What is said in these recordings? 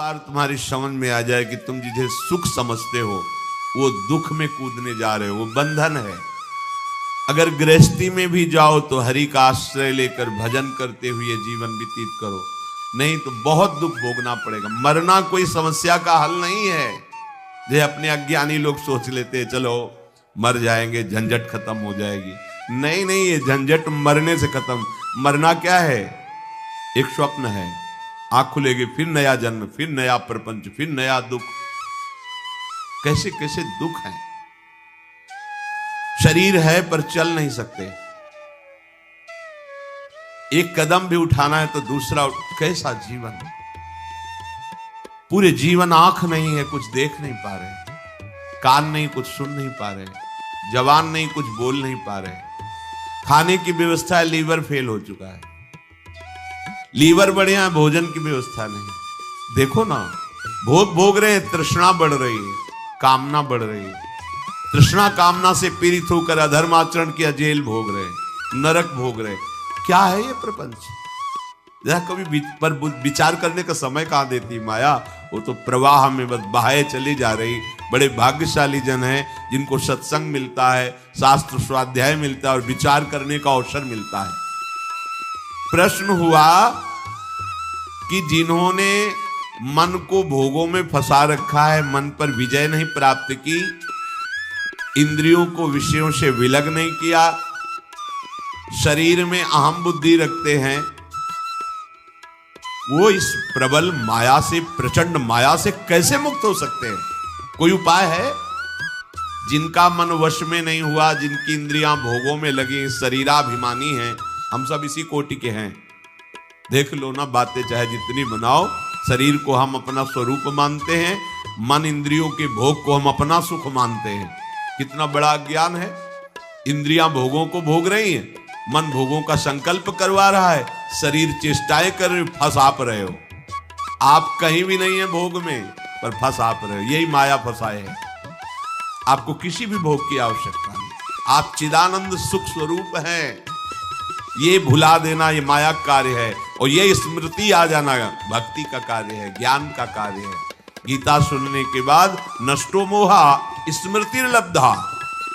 बार तुम्हारी समझ में आ जाए कि तुम जिसे सुख समझते हो वो दुख में कूदने जा रहे हो, वो बंधन है। अगर गृहस्थी में भी जाओ तो हरि का आश्रय लेकर भजन करते हुए जीवन व्यतीत करो, नहीं तो बहुत दुख भोगना पड़ेगा। मरना कोई समस्या का हल नहीं है। जो अपने अज्ञानी लोग सोच लेते हैं चलो मर जाएंगे, झंझट खत्म हो जाएगी। नहीं नहीं, ये झंझट मरने से खत्म। मरना क्या है? एक स्वप्न है, आंख खुलेगी फिर नया जन्म, फिर नया प्रपंच, फिर नया दुख। कैसे कैसे दुख हैं। शरीर है पर चल नहीं सकते, एक कदम भी उठाना है तो दूसरा। कैसा जीवन, पूरे जीवन आंख नहीं है, कुछ देख नहीं पा रहे, कान नहीं, कुछ सुन नहीं पा रहे, जबान नहीं, कुछ बोल नहीं पा रहे। खाने की व्यवस्था है, लीवर फेल हो चुका है। लीवर बढ़िया है, भोजन की व्यवस्था नहीं। देखो ना, भोग भोग रहे हैं, तृष्णा बढ़ रही है, कामना बढ़ रही है। तृष्णा कामना से पीड़ित होकर अधर्म आचरण की जेल भोग रहे, नरक भोग रहे। क्या है ये प्रपंच? जरा कभी पर विचार करने का समय कहां देती माया। वो तो प्रवाह में बस बहाए चली जा रही। बड़े भाग्यशाली जन हैं जिनको सत्संग मिलता है, शास्त्र स्वाध्याय मिलता है और विचार करने का अवसर मिलता है। प्रश्न हुआ कि जिन्होंने मन को भोगों में फंसा रखा है, मन पर विजय नहीं प्राप्त की, इंद्रियों को विषयों से विलग नहीं किया, शरीर में अहम बुद्धि रखते हैं, वो इस प्रबल माया से, प्रचंड माया से कैसे मुक्त हो सकते हैं? कोई उपाय है? जिनका मन वश में नहीं हुआ, जिनकी इंद्रियां भोगों में लगी, शरीराभिमानी हैं, हम सब इसी कोटि के हैं। देख लो ना, बातें चाहे जितनी बनाओ, शरीर को हम अपना स्वरूप मानते हैं, मन इंद्रियों के भोग को हम अपना सुख मानते हैं। कितना बड़ा ज्ञान है। इंद्रियां भोगों को भोग रही हैं, मन भोगों का संकल्प करवा रहा है, शरीर चेष्टाएं कर रहे, फंस आप रहे हो। आप कहीं भी नहीं है भोग में, पर फंस आप रहे हो। यही माया फंसाए है। आपको किसी भी भोग की आवश्यकता नहीं, आप चिदानंद सुख स्वरूप हैं। ये भुला देना ये माया कार्य है, और ये स्मृति आ जाना भक्ति का कार्य है, ज्ञान का कार्य है। गीता सुनने के बाद नष्टो मोहा स्मृति लब्धा,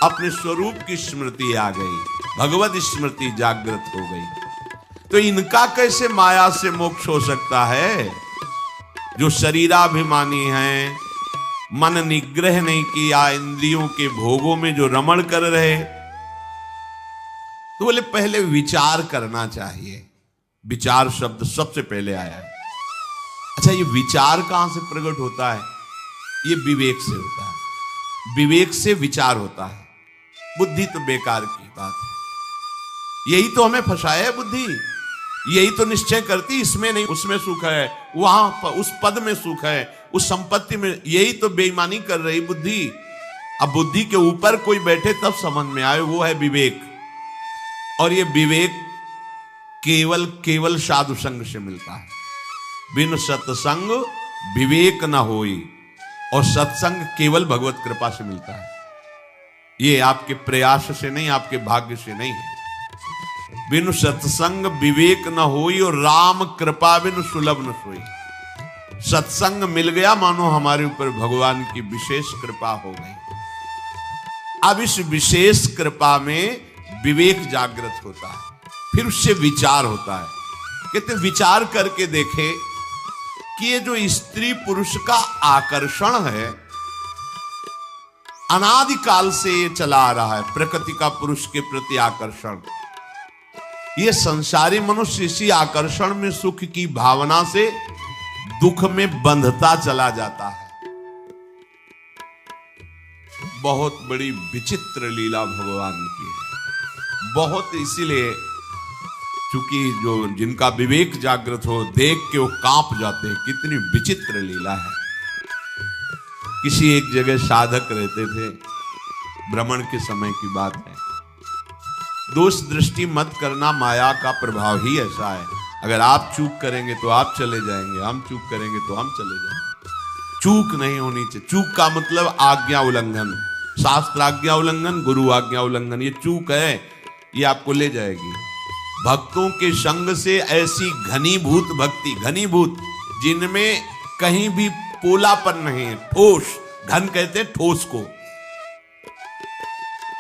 अपने स्वरूप की स्मृति आ गई, भगवत स्मृति जागृत हो गई। तो इनका कैसे माया से मोक्ष हो सकता है? जो शरीराभिमानी हैं, मन निग्रह नहीं किया, इंद्रियों के भोगों में जो रमण कर रहे, तो बोले पहले विचार करना चाहिए। विचार शब्द सबसे पहले आया है। अच्छा, ये विचार कहां से प्रकट होता है? ये विवेक से होता है। विवेक से विचार होता है। बुद्धि तो बेकार की बात है। यही तो हमें फंसाया है बुद्धि। यही तो निश्चय करती इसमें नहीं, उसमें सुख है, वहां उस पद में सुख है, उस संपत्ति में। यही तो बेईमानी कर रही बुद्धि। अब बुद्धि के ऊपर कोई बैठे तब समझ में आए, वो है विवेक। और ये विवेक केवल साधु संग से मिलता है। बिन सत्संग विवेक न होई, और सत्संग केवल भगवत कृपा से मिलता है। ये आपके प्रयास से नहीं, आपके भाग्य से नहीं है। बिन सत्संग विवेक न होई, और राम कृपा बिन सुलभ न सोई। सत्संग मिल गया, मानो हमारे ऊपर भगवान की विशेष कृपा हो गई। अब इस विशेष कृपा में विवेक जागृत होता है, फिर उससे विचार होता है। कहते विचार करके देखे कि ये जो स्त्री पुरुष का आकर्षण है, अनादिकाल से ये चला आ रहा है, प्रकृति का पुरुष के प्रति आकर्षण। ये संसारी मनुष्य इसी आकर्षण में सुख की भावना से दुख में बंधता चला जाता है। बहुत बड़ी विचित्र लीला भगवान की है। बहुत, इसीलिए चूंकि जो जिनका विवेक जागृत हो, देख के वो कांप जाते हैं। कितनी विचित्र लीला है। किसी एक जगह साधक रहते थे, भ्रमण के समय की बात है। दोष दृष्टि मत करना, माया का प्रभाव ही ऐसा है। अगर आप चूक करेंगे तो आप चले जाएंगे, हम चूक करेंगे तो हम चले जाएंगे। चूक नहीं होनी चाहिए। चूक का मतलब आज्ञा उल्लंघन, शास्त्र आज्ञा उल्लंघन, गुरु आज्ञा उल्लंघन। ये चूक है, ये आपको ले जाएगी। भक्तों के संग से ऐसी घनीभूत भक्ति, घनीभूत जिनमें कहीं भी पोलापन नहीं है, ठोस। घन कहते हैं ठोस को।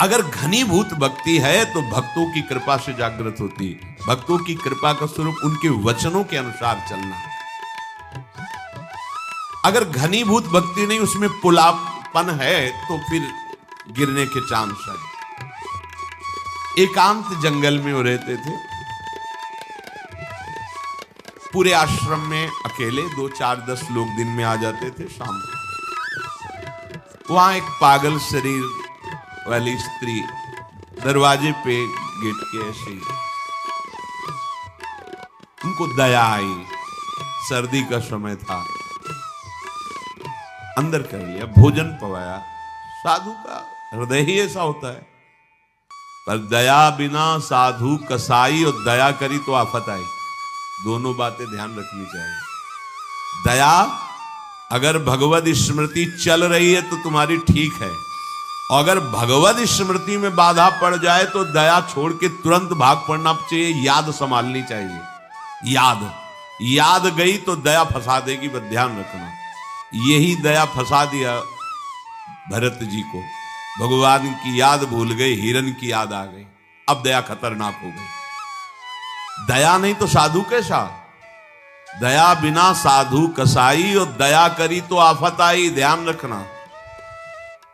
अगर घनीभूत भक्ति है तो भक्तों की कृपा से जागृत होती है। भक्तों की कृपा का स्वरूप उनके वचनों के अनुसार चलना। अगर घनीभूत भक्ति नहीं, उसमें पुलापन है, तो फिर गिरने के चांस है। एकांत जंगल में वो रहते थे, पूरे आश्रम में अकेले 2, 4, 10 लोग दिन में आ जाते थे शाम को। वहां एक पागल शरीर वाली स्त्री दरवाजे पे गेट के ऐसे ही, उनको दया आई। सर्दी का समय था, अंदर कर लिया, भोजन पवाया। साधु का हृदय ही ऐसा होता है। पर दया बिना साधु कसाई, और दया करी तो आफत आई। दोनों बातें ध्यान रखनी चाहिए। दया, अगर भगवत स्मृति चल रही है तो तुम्हारी ठीक है, और अगर भगवत स्मृति में बाधा पड़ जाए तो दया छोड़ के तुरंत भाग पड़ना चाहिए। याद संभालनी चाहिए। याद गई तो दया फंसा देगी, बस ध्यान रखना। यही दया फंसा दिया भरत जी को। भगवान की याद भूल गए, हिरण की याद आ गई। अब दया खतरनाक हो गई। दया नहीं तो साधु कैसा? दया बिना साधु कसाई, और दया करी तो आफत आई। ध्यान रखना।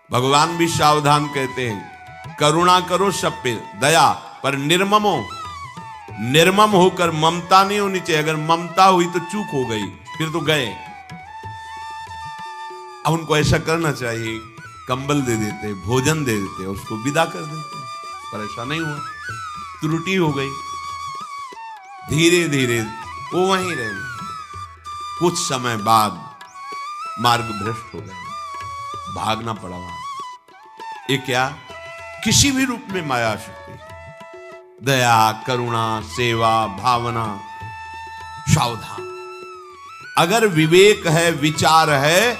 भगवान भी सावधान कहते हैं, करुणा करो सब पे, दया पर निर्मम होकर ममता नहीं होनी चाहिए। अगर ममता हुई तो चूक हो गई, फिर तो गए। अब उनको ऐसा करना चाहिए, कंबल दे देते, भोजन दे देते, उसको विदा कर देते, पर ऐसा नहीं हुआ। त्रुटि हो गई। धीरे धीरे वो वहीं रहे। कुछ समय बाद मार्ग भ्रष्ट हो गए, भागना पड़ा वहां। ये क्या? किसी भी रूप में माया शक्ति, दया, करुणा, सेवा, भावना। सावधान। अगर विवेक है, विचार है,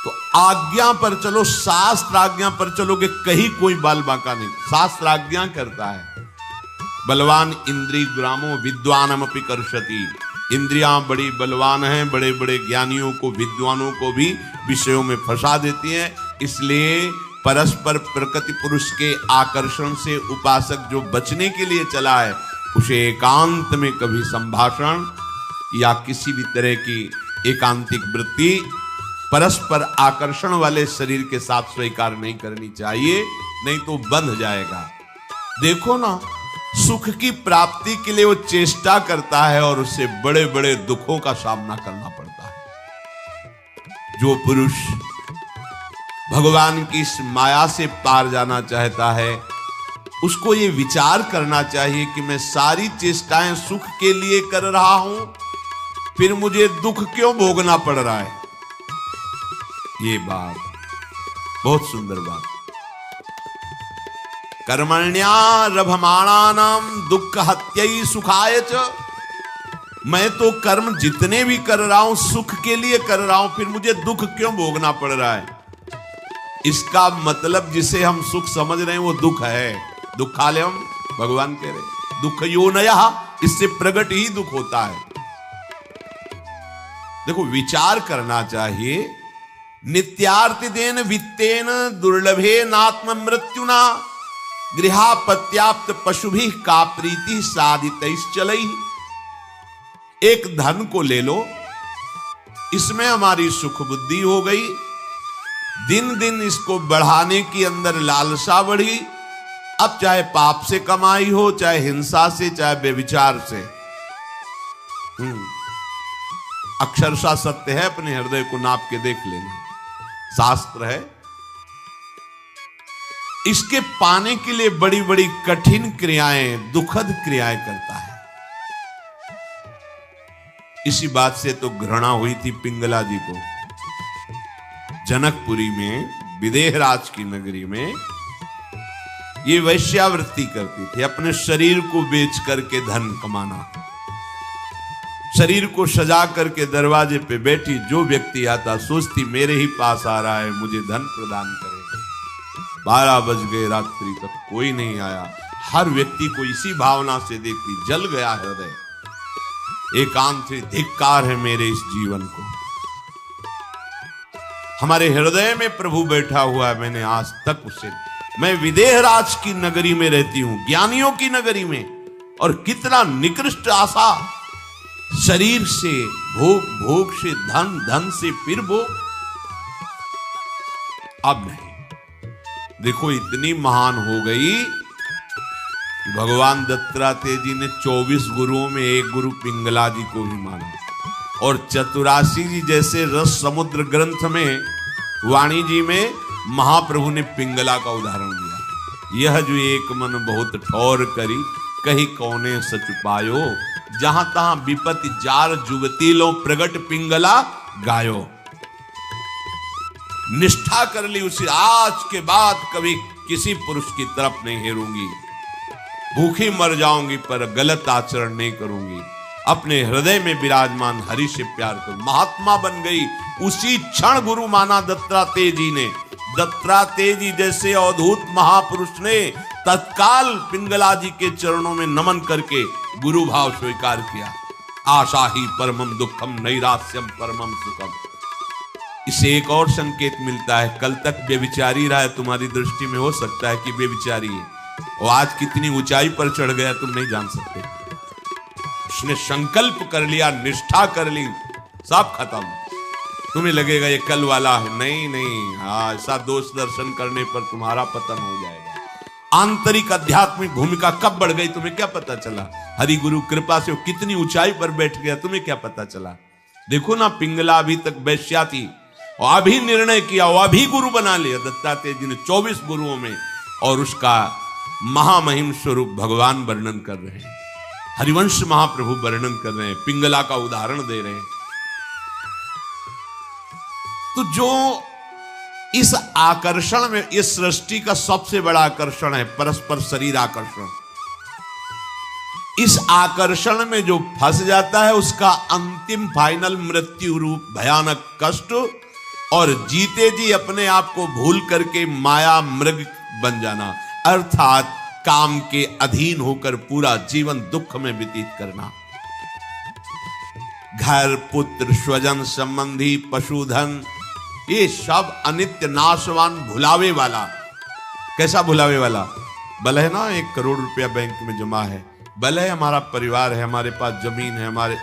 तो आज्ञा पर चलो। शास्त्र आज्ञा पर चलोगे, कहीं कोई बाल बांका नहीं। शास्त्र आज्ञा करता है, बलवान इंद्रिय ग्रामो विद्वानमपि कर्षति। इंद्रियां बड़ी बलवान हैं, बड़े बड़े ज्ञानियों को, विद्वानों को भी विषयों में फंसा देती हैं। इसलिए परस्पर प्रकृति पुरुष के आकर्षण से उपासक जो बचने के लिए चला है, उसे एकांत में कभी संभाषण या किसी भी तरह की एकांतिक वृत्ति परस्पर आकर्षण वाले शरीर के साथ स्वीकार नहीं करनी चाहिए, नहीं तो बंध जाएगा। देखो ना, सुख की प्राप्ति के लिए वो चेष्टा करता है और उससे बड़े बड़े दुखों का सामना करना पड़ता है। जो पुरुष भगवान की इस माया से पार जाना चाहता है, उसको ये विचार करना चाहिए कि मैं सारी चेष्टाएं सुख के लिए कर रहा हूं, फिर मुझे दुख क्यों भोगना पड़ रहा है। ये बात बहुत सुंदर बात। कर्मण्यारभमाणानाम दुख हत्यै सुखाय च। मैं तो कर्म जितने भी कर रहा हूं सुख के लिए कर रहा हूं, फिर मुझे दुख क्यों भोगना पड़ रहा है। इसका मतलब जिसे हम सुख समझ रहे हैं वो दुख है। दुखालयम, भगवान कह रहे दुख योनयः, इससे प्रकट ही दुख होता है। देखो, विचार करना चाहिए। नित्यार्तिदेन वित्तेन दुर्लभे नात्म मृत्युना गृहापत्याप्त पशुभिः का प्रीति साधितैश्चलैः। एक धन को ले लो, इसमें हमारी सुख बुद्धि हो गई, दिन दिन इसको बढ़ाने की अंदर लालसा बढ़ी। अब चाहे पाप से कमाई हो, चाहे हिंसा से, चाहे बेविचार से। अक्षरशः सत्य है, अपने हृदय को नाप के देख लेना, शास्त्र है। इसके पाने के लिए बड़ी बड़ी कठिन क्रियाएं, दुखद क्रियाएं करता है। इसी बात से तो घृणा हुई थी पिंगला जी को। जनकपुरी में, विदेहराज की नगरी में ये वैश्यावृत्ति करती थी। अपने शरीर को बेच करके धन कमाना। शरीर को सजा करके दरवाजे पे बैठी, जो व्यक्ति आता सोचती मेरे ही पास आ रहा है, मुझे धन प्रदान करेगा। 12 बज गए, रात्रि तक कोई नहीं आया। हर व्यक्ति को इसी भावना से देखती, जल गया हृदय। एकांत से धिक्कार है मेरे इस जीवन को। हमारे हृदय में प्रभु बैठा हुआ है। मैंने आज तक उसे, मैं विदेहराज की नगरी में रहती हूं, ज्ञानियों की नगरी में, और कितना निकृष्ट आशा, शरीर से भोग, भोग से धन, धन से फिर भोग। अब नहीं, देखो इतनी महान हो गई, भगवान दत्तात्रेय जी ने 24 गुरुओं में एक गुरु पिंगला जी को ही माना, और चतुरासी जी जैसे रस समुद्र ग्रंथ में, वाणी जी में महाप्रभु ने पिंगला का उदाहरण दिया। यह जो एक मन बहुत ठौर करी, कहीं कौने सच पायो, जहां तहां विपत्ति जार जुगती लो, प्रगट पिंगला गायो। निष्ठा कर ली उसे, आज के बाद कभी किसी पुरुष की तरफ नहीं हेरूंगी, भूखी मर जाऊंगी पर गलत आचरण नहीं करूंगी, अपने हृदय में विराजमान हरि से प्यार करूं। महात्मा बन गई, उसी क्षण गुरु माना दत्तात्रेय जी ने। दत्तात्रेय जी जैसे अवधूत महापुरुष ने तत्काल पिंगला जी के चरणों में नमन करके गुरु भाव स्वीकार किया। आशा ही परमम दुखम, नैराश्यम परमम सुखम। इसे एक और संकेत मिलता है, कल तक व्यभिचारी रहा है, तुम्हारी दृष्टि में हो सकता है कि व्यभिचारी है, और आज कितनी ऊंचाई पर चढ़ गया तुम नहीं जान सकते। उसने संकल्प कर लिया, निष्ठा कर ली, सब खत्म। तुम्हें लगेगा ये कल वाला है, नहीं नहीं, हाँ, ऐसा दोष दर्शन करने पर तुम्हारा पतन हो जाएगा। आंतरिक आध्यात्मिक भूमिका कब बढ़ गई तुम्हें क्या पता चला? हरि गुरु कृपा से वो कितनी ऊंचाई पर बैठ गया, तुम्हें क्या पता चला? देखो ना, पिंगला अभी तक वैश्या थी, और अभी निर्णय किया, वो अभी गुरु बना लिया दत्तात्रेय जी ने 24 गुरुओं में, और उसका महामहिम स्वरूप भगवान वर्णन कर रहे हैं, हरिवंश महाप्रभु वर्णन कर रहे हैं, पिंगला का उदाहरण दे रहे हैं। तो जो इस आकर्षण में, इस सृष्टि का सबसे बड़ा आकर्षण है परस्पर शरीर आकर्षण, इस आकर्षण में जो फंस जाता है उसका अंतिम फाइनल मृत्यु रूप भयानक कष्ट, और जीते जी अपने आप को भूल करके माया मृग बन जाना, अर्थात काम के अधीन होकर पूरा जीवन दुख में व्यतीत करना। घर, पुत्र, स्वजन, संबंधी, पशुधन, ये सब अनित्य, नाशवान, भुलावे वाला। कैसा भुलावे वाला? भले है ना 1 करोड़ रुपया बैंक में जमा है, भले है हमारा परिवार है, हमारे पास जमीन है, हमारे,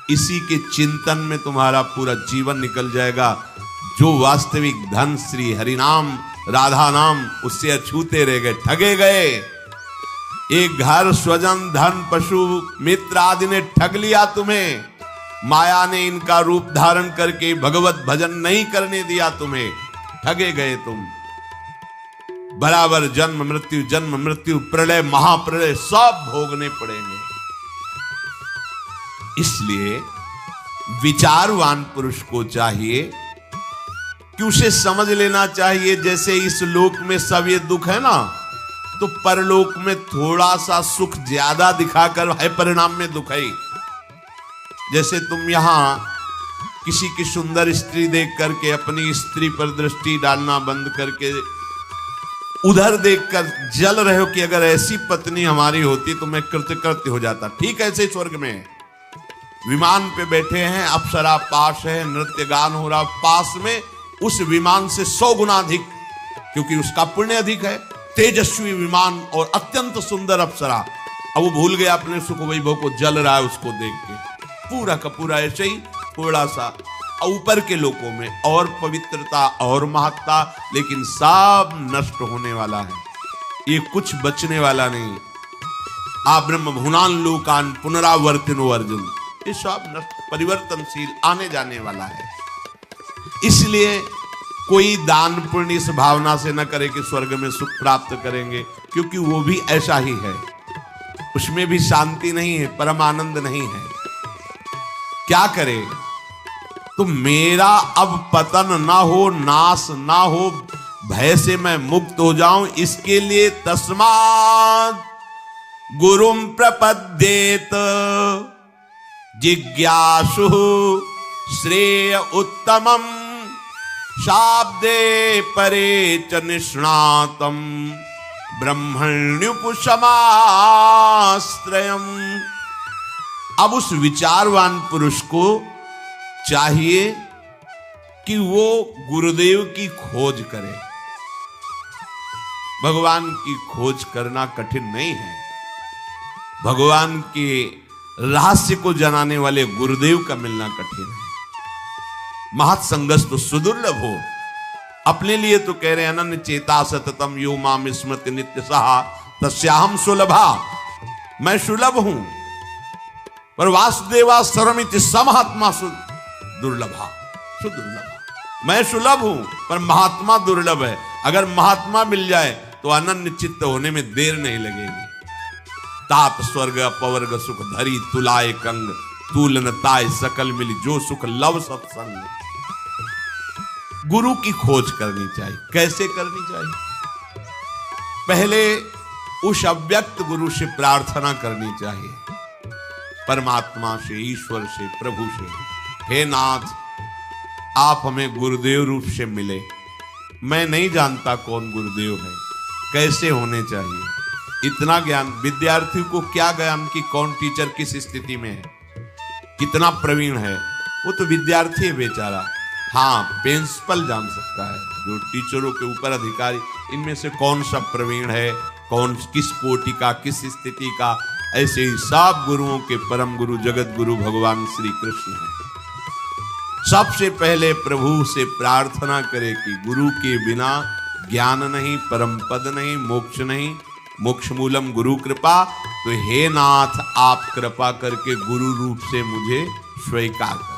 इसी के चिंतन में तुम्हारा पूरा जीवन निकल जाएगा। जो वास्तविक धन श्री हरिनाम, राधा नाम, उससे अछूते रह गए, ठगे गए। एक घर, स्वजन, धन, पशु, मित्र आदि ने ठग लिया तुम्हें, माया ने इनका रूप धारण करके भगवत भजन नहीं करने दिया तुम्हें, ठगे गए तुम। बराबर जन्म मृत्यु, प्रलय, महाप्रलय सब भोगने पड़ेंगे। इसलिए विचारवान पुरुष को चाहिए कि उसे समझ लेना चाहिए, जैसे इस लोक में सब ये दुख है ना, तो परलोक में थोड़ा सा सुख ज्यादा दिखाकर है परिणाम में दुख है। जैसे तुम यहां किसी की सुंदर स्त्री देख करके अपनी स्त्री पर दृष्टि डालना बंद करके उधर देखकर जल रहे हो कि अगर ऐसी पत्नी हमारी होती तो मैं कृतकृत्य हो जाता। ठीक ऐसे स्वर्ग में विमान पे बैठे हैं, अप्सरा पास है, नृत्य गान हो रहा, पास में उस विमान से 100 गुना अधिक, क्योंकि उसका पुण्य अधिक है, तेजस्वी विमान और अत्यंत सुंदर अप्सरा। अब वो भूल गया अपने सुख वैभव को, जल रहा है उसको देख के। पूरा का पूरा ऐसे ही थोड़ा सा ऊपर के लोकों में और पवित्रता और महत्ता, लेकिन सब नष्ट होने वाला है, ये कुछ बचने वाला नहीं। आ ब्रह्म भुनान लोकान पुनरावर्तिनो अर्जुन, ये सब नष्ट, परिवर्तनशील, आने जाने वाला है। इसलिए कोई दान पुण्य इस भावना से न करे कि स्वर्ग में सुख प्राप्त करेंगे, क्योंकि वो भी ऐसा ही है, उसमें भी शांति नहीं है, परम आनंद नहीं है। क्या करे? तो मेरा अब पतन ना हो, नाश ना हो, भय से मैं मुक्त हो जाऊं, इसके लिए तस्मात् गुरुम प्रपद्येत जिज्ञासु श्रेय उत्तमम शाब्दे परे च निष्णातम ब्रह्मण्युपशमाश्रयम्। अब उस विचारवान पुरुष को चाहिए कि वो गुरुदेव की खोज करे। भगवान की खोज करना कठिन नहीं है, भगवान के रहस्य को जनाने वाले गुरुदेव का मिलना कठिन है। महत्संगस तो सुदुर्लभ हो। अपने लिए तो कह रहे हैं अनन्य चेता सततम यो माम स्मृति नित्य सहा तस्याहम सुलभा। मैं सुलभ हूं, पर वासुदेवा सर्वमिति समहात्मा दुर्लभा सुदुर्लभा। मैं सुलभ हूं पर महात्मा दुर्लभ है। अगर महात्मा मिल जाए तो अनन्य चित्त होने में देर नहीं लगेगी। तात स्वर्ग अपवर्ग सुख धरी तुलाए कंग तूलन ताय सकल मिली जो सुख लव सत्संग। गुरु की खोज करनी चाहिए। कैसे करनी चाहिए? पहले उस अव्यक्त गुरु से प्रार्थना करनी चाहिए, परमात्मा से, ईश्वर से, प्रभु से। हे नाथ, आप हमें गुरुदेव रूप से मिले। मैं नहीं जानता कौन गुरुदेव है, कैसे होने चाहिए। इतना ज्ञान विद्यार्थी को क्या ज्ञान कि कौन टीचर किस स्थिति में है, कितना प्रवीण है, वो तो विद्यार्थी है बेचारा। हाँ, प्रिंसिपल जान सकता है, जो टीचरों के ऊपर अधिकारी, इनमें से कौन सा प्रवीण है, कौन किस कोटि का, किस स्थिति का। ऐसे ही सब गुरुओं के परम गुरु जगत गुरु भगवान श्री कृष्ण है। सबसे पहले प्रभु से प्रार्थना करे कि गुरु के बिना ज्ञान नहीं, परम पद नहीं, मोक्ष नहीं, मोक्ष मूलम गुरु कृपा। तो हे नाथ, आप कृपा करके गुरु रूप से मुझे स्वीकार करें।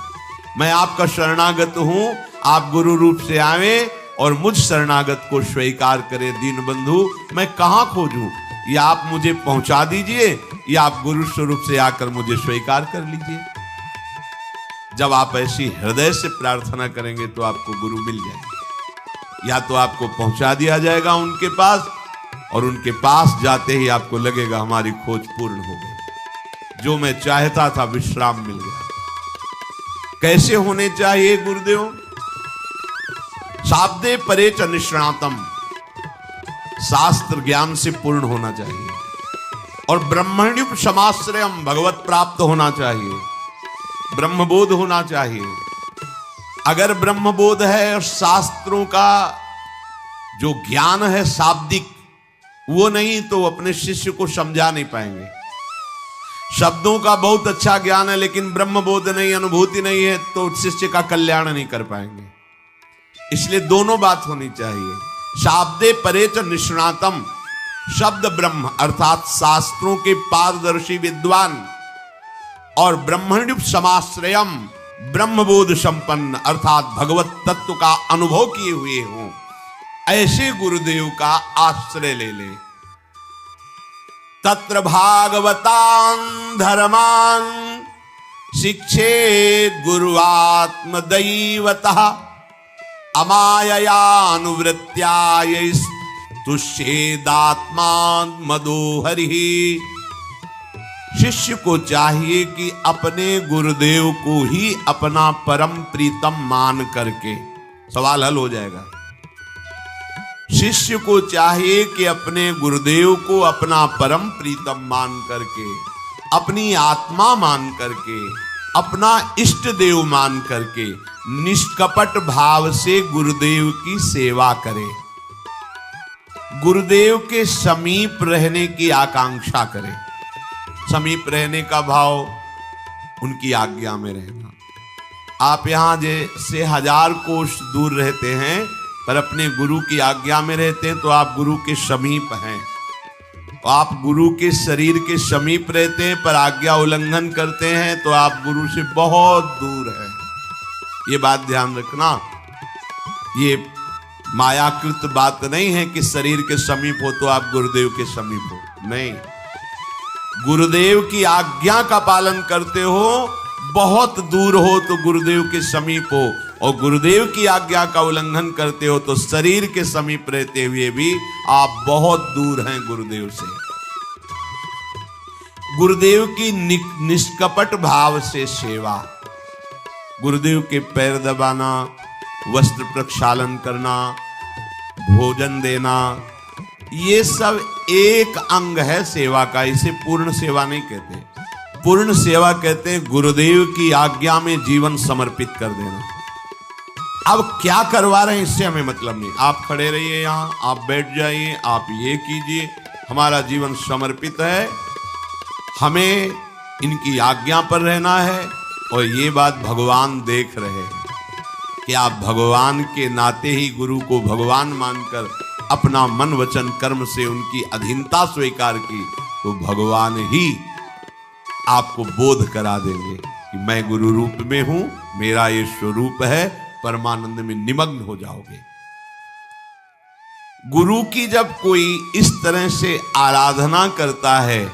मैं आपका शरणागत हूं, आप गुरु रूप से आवे और मुझ शरणागत को स्वीकार करें। दीन बंधु, मैं कहां खोजूं? या आप मुझे पहुंचा दीजिए या आप गुरु स्वरूप से आकर मुझे स्वीकार कर लीजिए। जब आप ऐसी हृदय से प्रार्थना करेंगे तो आपको गुरु मिल जाएंगे, या तो आपको पहुंचा दिया जाएगा उनके पास, और उनके पास जाते ही आपको लगेगा हमारी खोज पूर्ण हो गई, जो मैं चाहता था विश्राम मिल गया। कैसे होने चाहिए गुरुदेव? शाब्दे परे च निष्णातम, शास्त्र ज्ञान से पूर्ण होना चाहिए, और ब्रह्मण्युप समाश्रयम, भगवत प्राप्त होना चाहिए, ब्रह्मबोध होना चाहिए। अगर ब्रह्मबोध है और शास्त्रों का जो ज्ञान है शाब्दिक वो नहीं, तो अपने शिष्य को समझा नहीं पाएंगे। शब्दों का बहुत अच्छा ज्ञान है लेकिन ब्रह्मबोध नहीं, अनुभूति नहीं है, तो शिष्य का कल्याण नहीं कर पाएंगे। इसलिए दोनों बात होनी चाहिए। शाब्दे परे च निष्णातम, शब्द ब्रह्म अर्थात शास्त्रों के पारदर्शी विद्वान, और ब्रह्मण्युप समाश्रयम, ब्रह्मबोध संपन्न अर्थात भगवत तत्व का अनुभव किए हुए हों, ऐसे गुरुदेव का आश्रय ले ले। तत्र भागवतान धर्मान शिक्षेत गुरुआत्म दैवतः अमाययानुवृत्त्या तुष्येदात्मान मदोहरिः। शिष्य को चाहिए कि अपने गुरुदेव को ही अपना परम प्रीतम मान करके, सवाल हल हो जाएगा। शिष्य को चाहिए कि अपने गुरुदेव को अपना परम प्रीतम मान करके, अपनी आत्मा मान करके, अपना इष्ट देव मान करके निष्कपट भाव से गुरुदेव की सेवा करे, गुरुदेव के समीप रहने की आकांक्षा करे। समीप रहने का भाव उनकी आज्ञा में रहना। आप यहां जैसे 1000 कोस दूर रहते हैं पर अपने गुरु की आज्ञा में रहते हैं, तो आप गुरु के समीप हैं। आप गुरु के शरीर के समीप रहते हैं पर आज्ञा उल्लंघन करते हैं, तो आप गुरु से बहुत दूर हैं। ये बात ध्यान रखना। ये मायाकृत बात नहीं है कि शरीर के समीप हो तो आप गुरुदेव के समीप हो, नहीं। गुरुदेव की आज्ञा का पालन करते हो, बहुत दूर हो तो गुरुदेव के समीप हो, और गुरुदेव की आज्ञा का उल्लंघन करते हो तो शरीर के समीप रहते हुए भी आप बहुत दूर हैं गुरुदेव से। गुरुदेव की निष्कपट भाव से सेवा, गुरुदेव के पैर दबाना, वस्त्र प्रक्षालन करना, भोजन देना, ये सब एक अंग है सेवा का। इसे पूर्ण सेवा नहीं कहते। पूर्ण सेवा कहते हैं गुरुदेव की आज्ञा में जीवन समर्पित कर देना। अब क्या करवा रहे हैं इससे हमें मतलब नहीं। आप खड़े रहिए यहां, आप बैठ जाइए, आप ये कीजिए, हमारा जीवन समर्पित है, हमें इनकी आज्ञा पर रहना है। और ये बात भगवान देख रहे हैं कि आप भगवान के नाते ही गुरु को भगवान मानकर अपना मन वचन कर्म से उनकी अधीनता स्वीकार की, तो भगवान ही आपको बोध करा देंगे कि मैं गुरु रूप में हूं, मेरा ये स्वरूप है, परमानंद में निमग्न हो जाओगे। गुरु की जब कोई इस तरह से आराधना करता है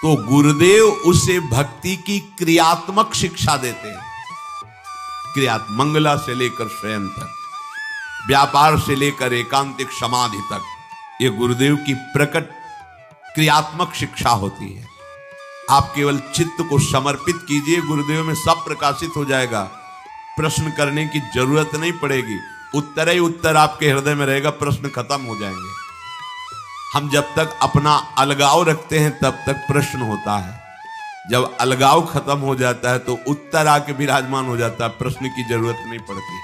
तो गुरुदेव उसे भक्ति की क्रियात्मक शिक्षा देते हैं। मंगला से लेकर शयन तक, व्यापार से लेकर एकांतिक समाधि तक, ये गुरुदेव की प्रकट क्रियात्मक शिक्षा होती है। आप केवल चित्त को समर्पित कीजिए, गुरुदेव में सब प्रकाशित हो जाएगा, प्रश्न करने की जरूरत नहीं पड़ेगी, उत्तर ही उत्तर आपके हृदय में रहेगा, प्रश्न खत्म हो जाएंगे। हम जब तक अपना अलगाव रखते हैं तब तक प्रश्न होता है, जब अलगाव खत्म हो जाता है तो उत्तर आके विराजमान हो जाता है, प्रश्न की जरूरत नहीं पड़ती।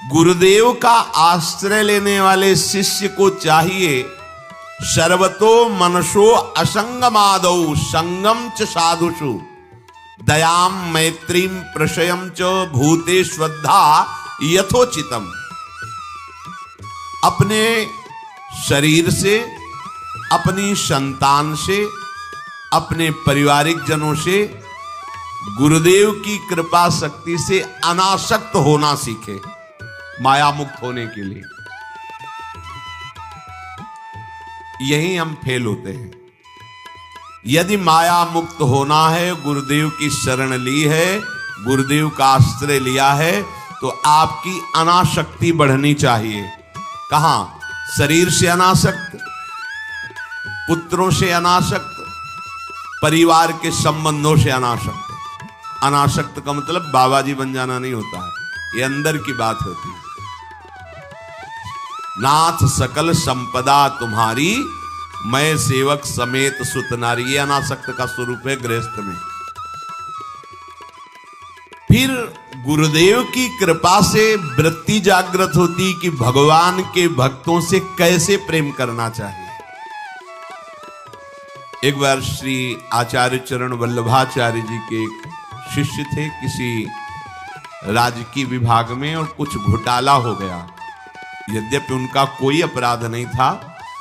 गुरुदेव का आश्रय लेने वाले शिष्य को चाहिए सर्वतो मनसो असंगमादौ संगम च साधुषु दयाम मैत्रीम प्रशयम च भूते श्रद्धा यथोचितम। अपने शरीर से, अपनी संतान से, अपने पारिवारिक जनों से गुरुदेव की कृपा शक्ति से अनासक्त होना सीखे, माया मुक्त होने के लिए। यही हम फेल होते हैं। यदि माया मुक्त होना है, गुरुदेव की शरण ली है, गुरुदेव का आश्रय लिया है, तो आपकी अनासक्ति बढ़नी चाहिए। कहां? शरीर से अनासक्त, पुत्रों से अनासक्त, परिवार के संबंधों से अनासक्त। अनासक्त का मतलब बाबा जी बन जाना नहीं होता है, ये अंदर की बात होती है। नाथ सकल संपदा तुम्हारी, मैं सेवक समेत सुत नारी, ये अनासक्त का स्वरूप है गृहस्थ में। फिर गुरुदेव की कृपा से वृत्ति जागृत होती कि भगवान के भक्तों से कैसे प्रेम करना चाहिए। एक बार श्री आचार्य चरण वल्लभाचार्य जी के एक शिष्य थे, किसी राजकीय विभाग में, और कुछ घोटाला हो गया। यद्यपि उनका कोई अपराध नहीं था,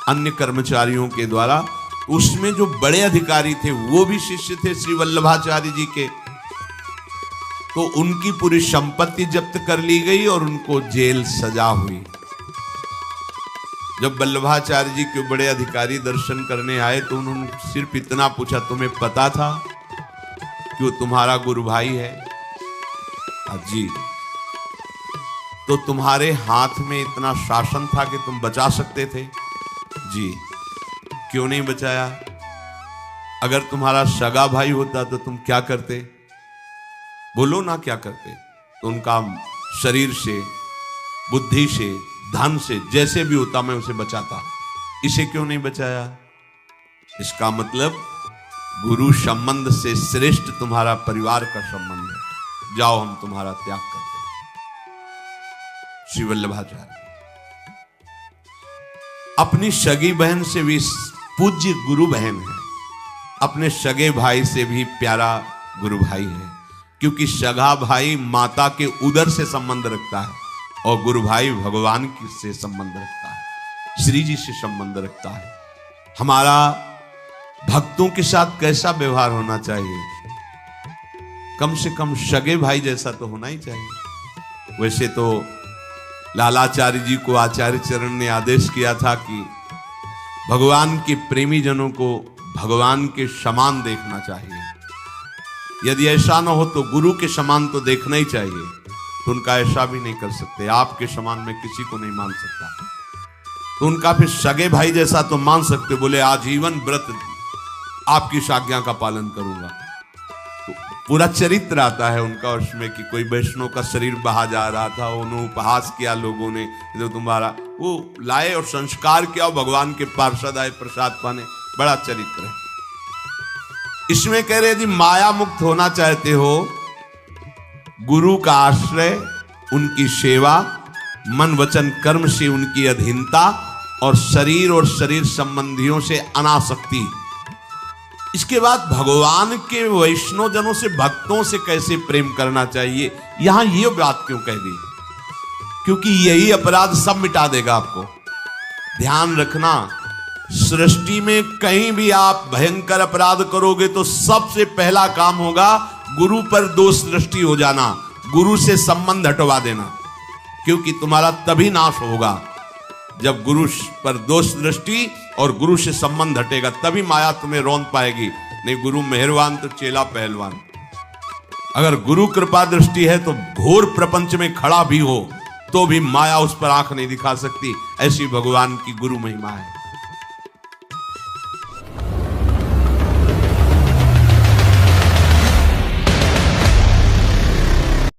अन्य कर्मचारियों के द्वारा, उसमें जो बड़े अधिकारी थे वो भी शिष्य थे श्री वल्लभाचार्य जी के, तो उनकी पूरी संपत्ति जब्त कर ली गई और उनको जेल सजा हुई। जब वल्लभाचार्य जी के बड़े अधिकारी दर्शन करने आए तो उन्होंने सिर्फ इतना पूछा, तुम्हें पता था कि वो तुम्हारा गुरु भाई है? जी। तो तुम्हारे हाथ में इतना शासन था कि तुम बचा सकते थे? जी। क्यों नहीं बचाया? अगर तुम्हारा सगा भाई होता तो तुम क्या करते? बोलो ना, क्या करते? तो उनका शरीर से, बुद्धि से, धन से, जैसे भी होता मैं उसे बचाता। इसे क्यों नहीं बचाया? इसका मतलब गुरु संबंध से श्रेष्ठ तुम्हारा परिवार का संबंध है, जाओ हम तुम्हारा त्याग करते हैं। श्री वल्लभाचार्य अपनी सगी बहन से भी पूज्य गुरु बहन है, अपने सगे भाई से भी प्यारा गुरु भाई है, क्योंकि सगा भाई माता के उदर से संबंध रखता है और गुरु भाई भगवान से संबंध रखता है, श्री जी से संबंध रखता है। हमारा भक्तों के साथ कैसा व्यवहार होना चाहिए? कम से कम सगे भाई जैसा तो होना ही चाहिए। वैसे तो लालाचार्य जी को आचार्य चरण ने आदेश किया था कि भगवान के प्रेमी जनों को भगवान के समान देखना चाहिए। यदि ऐसा न हो तो गुरु के समान तो देखना ही चाहिए, तो उनका ऐसा भी नहीं कर सकते। आपके समान मैं किसी को नहीं मान सकता, तो उनका फिर सगे भाई जैसा तो मान सकते। बोले आजीवन व्रत आपकी आज्ञा का पालन करूंगा। तो पूरा चरित्र आता है उनका उसमें कि कोई वैष्णव का शरीर बहा जा रहा था, उन्होंने उपहास किया लोगों ने, जो तुम्हारा वो लाए और संस्कार किया, भगवान के पार्षद आए प्रसाद पाने। बड़ा चरित्र है। इसमें कह रहे यदि माया मुक्त होना चाहते हो गुरु का आश्रय, उनकी सेवा, मन वचन कर्म से उनकी अधीनता और शरीर संबंधियों से अनासक्ति। इसके बाद भगवान के वैष्णव जनों से, भक्तों से कैसे प्रेम करना चाहिए, यहां ये बात क्यों कह दी? क्योंकि यही अपराध सब मिटा देगा आपको। ध्यान रखना, सृष्टि में कहीं भी आप भयंकर अपराध करोगे तो सबसे पहला काम होगा गुरु पर दोष दृष्टि हो जाना, गुरु से संबंध हटवा देना। क्योंकि तुम्हारा तभी नाश होगा जब गुरु पर दोष दृष्टि और गुरु से संबंध हटेगा, तभी माया तुम्हें रौंद पाएगी। नहीं, गुरु मेहरबान तो चेला पहलवान। अगर गुरु कृपा दृष्टि है तो घोर प्रपंच में खड़ा भी हो तो भी माया उस पर आंख नहीं दिखा सकती। ऐसी भगवान की गुरु महिमा है।